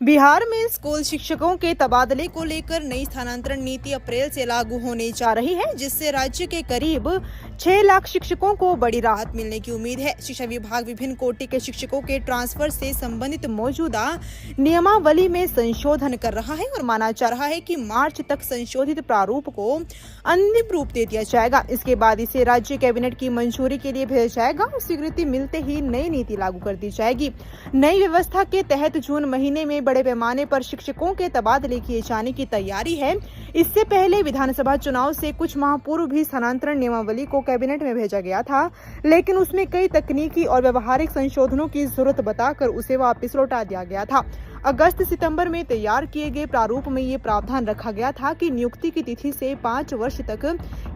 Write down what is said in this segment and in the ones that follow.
बिहार में स्कूल शिक्षकों के तबादले को लेकर नई स्थानांतरण नीति अप्रैल से लागू होने जा रही है, जिससे राज्य के करीब 6 लाख शिक्षकों को बड़ी राहत मिलने की उम्मीद है। शिक्षा विभाग विभिन्न कोटि के शिक्षकों के ट्रांसफर से संबंधित मौजूदा नियमावली में संशोधन कर रहा है और माना जा रहा है कि मार्च तक संशोधित प्रारूप को अंतिम रूप दे दिया जाएगा। इसके बाद इसे राज्य कैबिनेट की मंजूरी के लिए भेजा जाएगा और स्वीकृति मिलते ही नई नीति लागू कर दी जाएगी। नई व्यवस्था के तहत जून महीने में बड़े पैमाने पर शिक्षकों के तबादले किए जाने की तैयारी है। इससे पहले विधानसभा चुनाव से कुछ माह पूर्व भी स्थानांतरण नियमावली को कैबिनेट में भेजा गया था, लेकिन उसमें कई तकनीकी और व्यवहारिक संशोधनों की जरूरत बताकर उसे वापस लौटा दिया गया था। अगस्त सितंबर में तैयार किए गए प्रारूप में ये प्रावधान रखा गया था कि नियुक्ति की तिथि से 5 वर्ष तक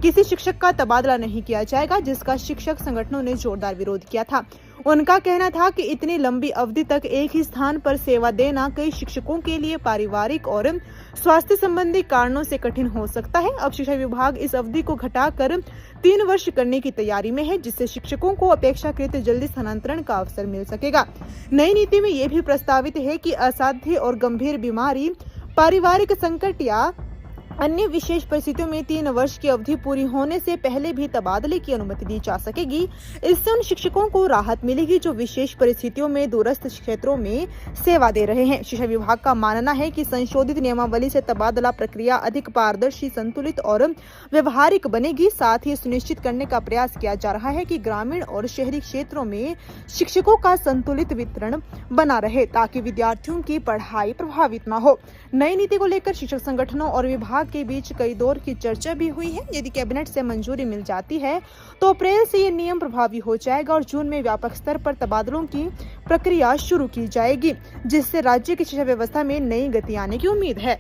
किसी शिक्षक का तबादला नहीं किया जाएगा, जिसका शिक्षक संगठनों ने जोरदार विरोध किया था। उनका कहना था कि इतनी लंबी अवधि तक एक ही स्थान पर सेवा देना कई शिक्षकों के लिए पारिवारिक और स्वास्थ्य संबंधी कारणों से कठिन हो सकता है। अब शिक्षा विभाग इस अवधि को घटाकर 3 वर्ष करने की तैयारी में है, जिससे शिक्षकों को अपेक्षाकृत जल्दी स्थानांतरण का अवसर मिल सकेगा। नई नीति में यह भी प्रस्तावित है कि असाध्य और गंभीर बीमारी, पारिवारिक संकट या अन्य विशेष परिस्थितियों में 3 वर्ष की अवधि पूरी होने से पहले भी तबादले की अनुमति दी जा सकेगी। इससे उन शिक्षकों को राहत मिलेगी जो विशेष परिस्थितियों में दूरस्थ क्षेत्रों में सेवा दे रहे हैं। शिक्षा विभाग का मानना है कि संशोधित नियमावली से तबादला प्रक्रिया अधिक पारदर्शी, संतुलित और व्यवहारिक बनेगी। साथ ही सुनिश्चित करने का प्रयास किया जा रहा है कि ग्रामीण और शहरी क्षेत्रों में शिक्षकों का संतुलित वितरण बना रहे, ताकि विद्यार्थियों की पढ़ाई प्रभावित न हो। नई नीति को लेकर शिक्षक संगठनों और विभाग के बीच कई दौर की चर्चा भी हुई है। यदि कैबिनेट से मंजूरी मिल जाती है तो अप्रैल से ये नियम प्रभावी हो जाएगा और जून में व्यापक स्तर पर तबादलों की प्रक्रिया शुरू की जाएगी, जिससे राज्य की शिक्षा व्यवस्था में नई गति आने की उम्मीद है।